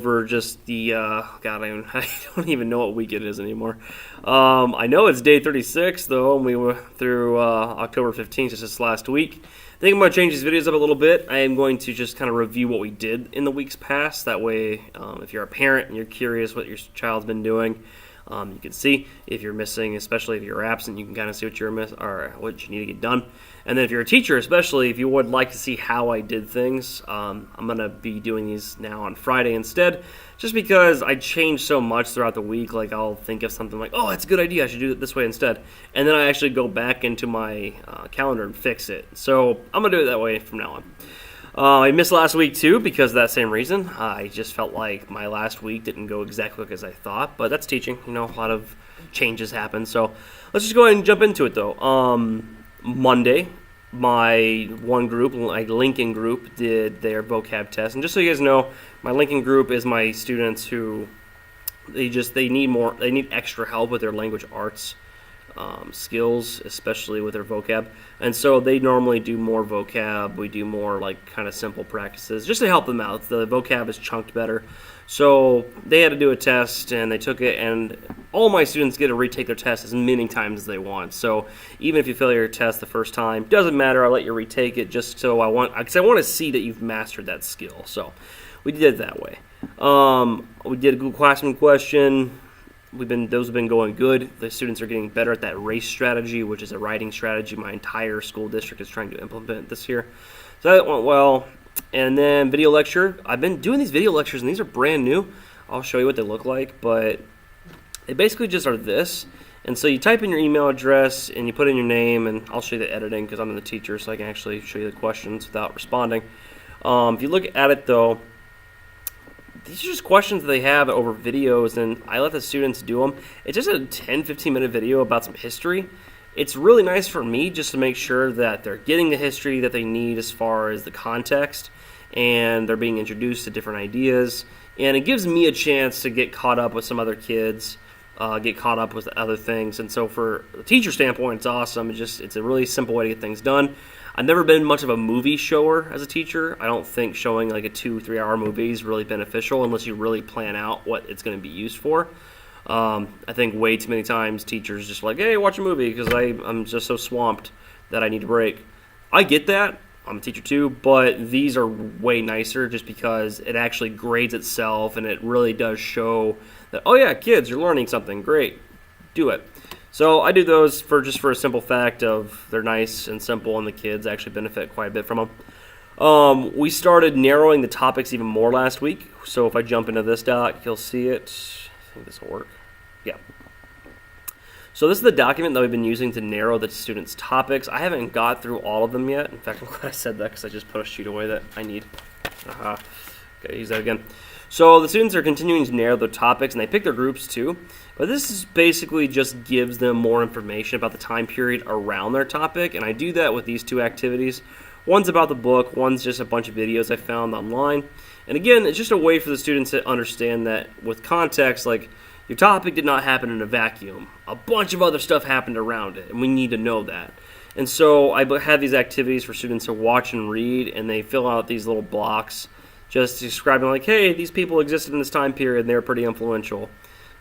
over just the, God, I don't even know what week it is anymore. I know it's day 36, though, and we were through October 15th, just this last week. I think I'm going to change these videos up a little bit. I am going to just kind of review what we did in the weeks past. That way, if you're a parent and you're curious what your child's been doing, you can see. If you're missing, especially if you're absent, you can kind of see what you're missing or what you need to get done. And then if you're a teacher, especially if you would like to see how I did things, I'm going to be doing these now on Friday instead, just because I change so much throughout the week. Like, I'll think of something like, oh, that's a good idea, I should do it this way instead. And then I actually go back into my calendar and fix it. So I'm going to do it that way from now on. I missed last week too because of that same reason. I just felt like my last week didn't go exactly as I thought, but that's teaching. You know, a lot of changes happen. So let's just go ahead and jump into it though. Monday, my one group, my Lincoln group, did their vocab test. And just so you guys know, my Lincoln group is my students who they need extra help with their language arts skills, especially with their vocab. And so they normally do more vocab. We do more like kind of simple practices just to help them out. The vocab is chunked better. So they had to do a test, and they took it, and all my students get to retake their test as many times as they want. So even if you fail your test the first time, doesn't matter. I'll let you retake it just so because I want to see that you've mastered that skill. So we did it that way. We did a Google Classroom question. Those have been going good. The students are getting better at that RACE strategy, which is a writing strategy my entire school district is trying to implement this year. So that went well. And then video lecture. I've been doing these video lectures, and these are brand new. I'll show you what they look like, but they basically just are this. And so you type in your email address, and you put in your name, and I'll show you the editing because I'm the teacher, so I can actually show you the questions without responding. If you look at it, though, these are just questions that they have over videos, and I let the students do them. It's just a 10-15 minute video about some history. It's really nice for me just to make sure that they're getting the history that they need as far as the context, and they're being introduced to different ideas. And it gives me a chance to get caught up with some other kids, get caught up with other things. And so for the teacher standpoint, it's awesome. It's a really simple way to get things done. I've never been much of a movie shower as a teacher. I don't think showing like a 2-3 hour movie is really beneficial unless you really plan out what it's going to be used for. I think way too many times teachers just like, hey, watch a movie because I'm just so swamped that I need a break. I get that. I'm a teacher too, but these are way nicer just because it actually grades itself, and it really does show that, oh yeah, kids, you're learning something. Great. Do it. So I do those for a simple fact of they're nice and simple, and the kids actually benefit quite a bit from them. We started narrowing the topics even more last week. So if I jump into this doc, you'll see it. I think this will work. Yeah. So this is the document that we've been using to narrow the students' topics. I haven't got through all of them yet. In fact, I'm glad I said that because I just put a sheet away that I need. Okay, use that again. So the students are continuing to narrow their topics, and they pick their groups too. But this is basically just gives them more information about the time period around their topic, and I do that with these two activities. One's about the book, one's just a bunch of videos I found online. And again, it's just a way for the students to understand that with context, like, your topic did not happen in a vacuum. A bunch of other stuff happened around it, and we need to know that. And so I have these activities for students to watch and read, and they fill out these little blocks just describing like, hey, these people existed in this time period, and they were pretty influential.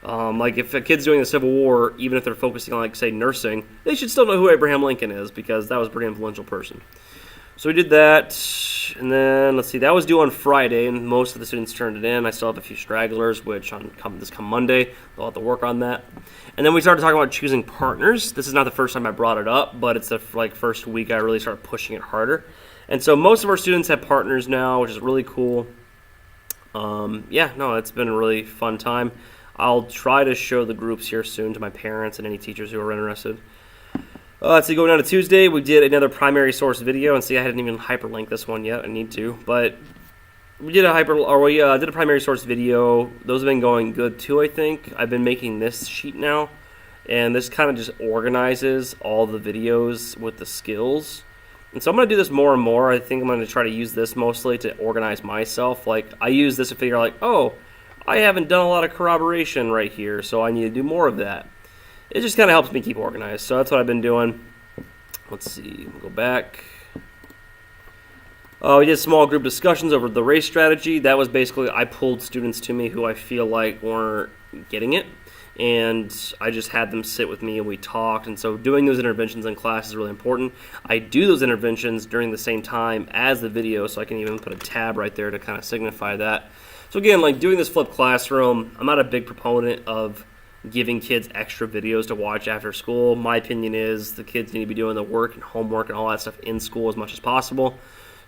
Like if a kid's doing the Civil War, even if they're focusing on, like, say, nursing, they should still know who Abraham Lincoln is because that was a pretty influential person. So we did that, and then, let's see, that was due on Friday, and most of the students turned it in. I still have a few stragglers, which this come Monday, they'll have to work on that. And then we started talking about choosing partners. This is not the first time I brought it up, but it's the first week I really started pushing it harder. And so most of our students have partners now, which is really cool. It's been a really fun time. I'll try to show the groups here soon to my parents and any teachers who are interested. So going down to Tuesday, we did another primary source video, and see, I hadn't even hyperlinked this one yet. I need to, but we did a primary source video. Those have been going good too. I think I've been making this sheet now, and this kind of just organizes all the videos with the skills. And so I'm going to do this more and more. I think I'm going to try to use this mostly to organize myself. Like, I use this to figure out, like, oh, I haven't done a lot of corroboration right here, so I need to do more of that. It just kind of helps me keep organized. So that's what I've been doing. Let's see. We'll go back. We did small group discussions over the race strategy. That was basically I pulled students to me who I feel like weren't getting it, and I just had them sit with me and we talked. And so doing those interventions in class is really important. I do those interventions during the same time as the video, so I can even put a tab right there to kind of signify that. So again, like doing this flipped classroom, I'm not a big proponent of giving kids extra videos to watch after school. My opinion is the kids need to be doing the work and homework and all that stuff in school as much as possible.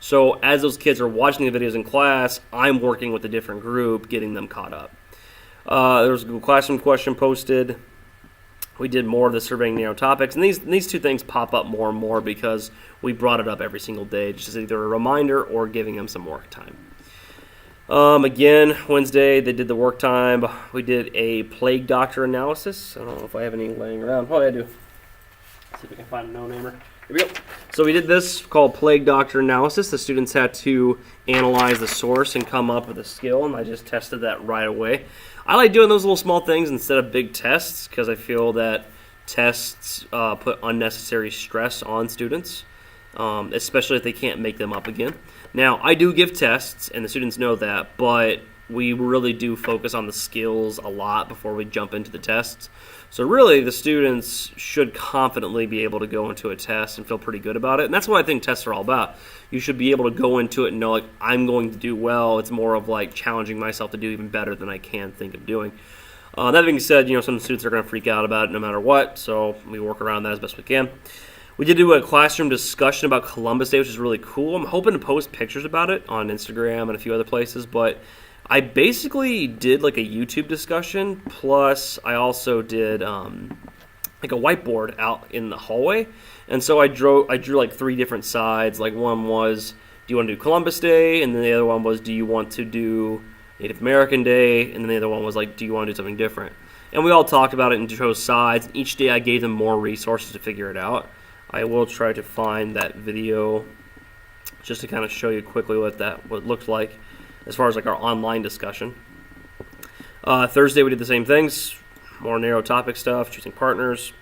So as those kids are watching the videos in class, I'm working with a different group, getting them caught up. There was a Google Classroom question posted. We did more of the surveying narrow topics, and these two things pop up more and more because we brought it up every single day, just as either a reminder or giving them some work time. Again, Wednesday, they did the work time. We did a plague doctor analysis. I don't know if I have any laying around. Oh, yeah, I do. Let's see if we can find a no-namer. Here we go. So we did this called plague doctor analysis. The students had to analyze the source and come up with a skill, and I just tested that right away. I like doing those little small things instead of big tests because I feel that tests put unnecessary stress on students, especially if they can't make them up again. Now, I do give tests, and the students know that, but we really do focus on the skills a lot before we jump into the tests. So really, the students should confidently be able to go into a test and feel pretty good about it. And that's what I think tests are all about. You should be able to go into it and know, like, I'm going to do well. It's more of like challenging myself to do even better than I can think of doing. That being said, some students are going to freak out about it no matter what, so we work around that as best we can. We did do a classroom discussion about Columbus Day, which is really cool. I'm hoping to post pictures about it on Instagram and a few other places, but I basically did like a YouTube discussion, plus I also did like a whiteboard out in the hallway. And so I drew like 3 different sides. Like one was, do you want to do Columbus Day? And then the other one was, do you want to do Native American Day? And then the other one was like, do you want to do something different? And we all talked about it and chose sides. Each day I gave them more resources to figure it out. I will try to find that video just to kind of show you quickly what it looked like as far as like our online discussion. Thursday we did the same things, more narrow topic stuff, choosing partners.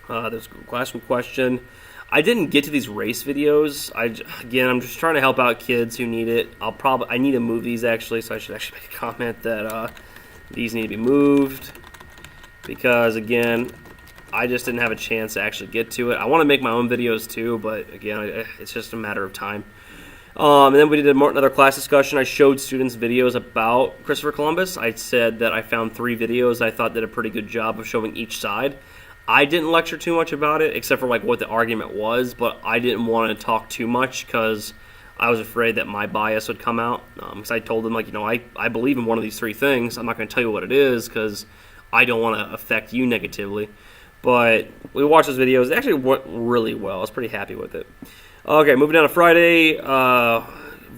There's a classroom question. I didn't get to these race videos. I'm just trying to help out kids who need it. I need to move these actually, so I should actually make a comment that these need to be moved because again, I just didn't have a chance to actually get to it. I want to make my own videos too, but again, it's just a matter of time. And then we did another class discussion. I showed students videos about Christopher Columbus. I said that I found 3 videos I thought did a pretty good job of showing each side. I didn't lecture too much about it, except for like what the argument was, but I didn't want to talk too much because I was afraid that my bias would come out. Because I told them, like, I believe in one of these 3 things. I'm not going to tell you what it is because I don't want to affect you negatively. But we watched those videos. It actually went really well. I was pretty happy with it. Okay, moving down to Friday,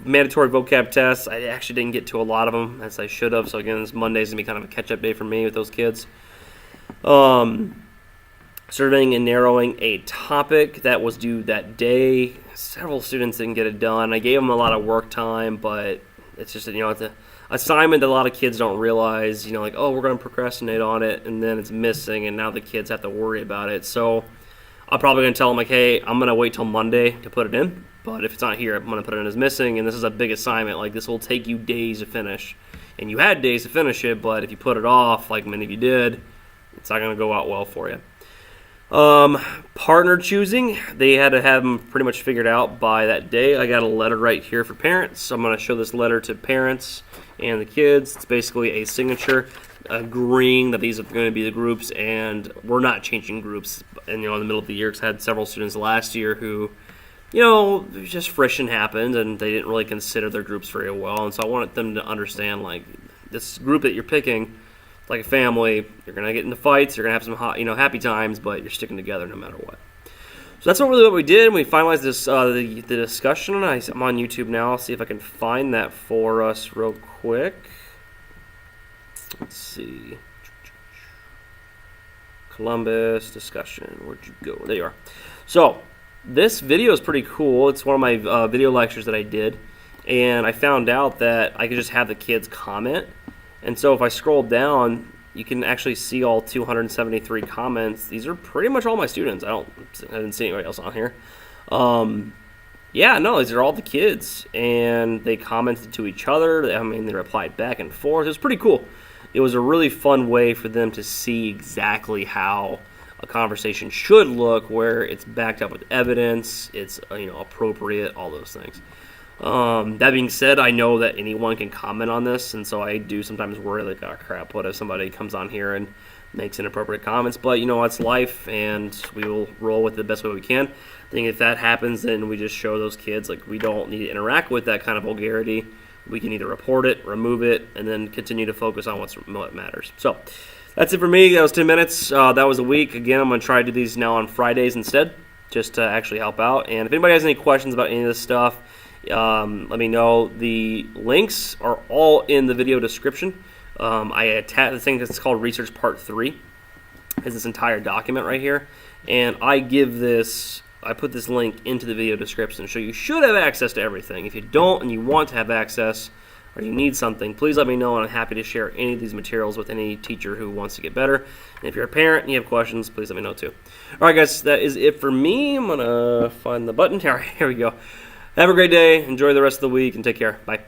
mandatory vocab tests. I actually didn't get to a lot of them, as I should have. So again, this Monday's going to be kind of a catch-up day for me with those kids. Surveying and narrowing a topic that was due that day. Several students didn't get it done. I gave them a lot of work time, but it's just, it's an assignment that a lot of kids don't realize, like, oh, we're going to procrastinate on it, and then it's missing, and now the kids have to worry about it. So I'm probably going to tell them, like, hey, I'm going to wait till Monday to put it in, but if it's not here, I'm going to put it in as missing, and this is a big assignment. Like, this will take you days to finish, and you had days to finish it, but if you put it off, like many of you did, it's not going to go out well for you. Partner choosing, they had to have them pretty much figured out by that day. I got a letter right here for parents. So I'm going to show this letter to parents and the kids. It's basically a signature agreeing that these are going to be the groups, and we're not changing groups. And in the middle of the year, because I had several students last year who, just friction happened and they didn't really consider their groups very well. And so I wanted them to understand, like, this group that you're picking, like a family, you're going to get into fights, you're going to have some happy times, but you're sticking together no matter what. So that's what we did. We finalized this the discussion. I'm on YouTube now. I'll see if I can find that for us real quick. Let's see. Columbus discussion. Where'd you go? There you are. So this video is pretty cool. It's one of my video lectures that I did, and I found out that I could just have the kids comment. And so if I scroll down, you can actually see all 273 comments. These are pretty much all my students. I didn't see anybody else on here. Yeah, no, these are all the kids, and they commented to each other. I mean, they replied back and forth. It was pretty cool. It was a really fun way for them to see exactly how a conversation should look, where it's backed up with evidence, it's appropriate, all those things. That being said, I know that anyone can comment on this, and so I do sometimes worry like, oh crap, what if somebody comes on here and makes inappropriate comments? But it's life, and we will roll with it the best way we can. I think if that happens, then we just show those kids like we don't need to interact with that kind of vulgarity. We can either report it, remove it, and then continue to focus on what matters. So that's it for me. That was 10 minutes. That was a week. Again, I'm going to try to do these now on Fridays instead, just to actually help out. And if anybody has any questions about any of this stuff, let me know. The links are all in the video description. I attach the thing that's called Research Part 3. Is this entire document right here. And I put this link into the video description, so you should have access to everything. If you don't and you want to have access or you need something, please let me know, and I'm happy to share any of these materials with any teacher who wants to get better. And if you're a parent and you have questions, please let me know too. All right, guys, that is it for me. I'm going to find the button. All right, here we go. Have a great day. Enjoy the rest of the week, and take care. Bye.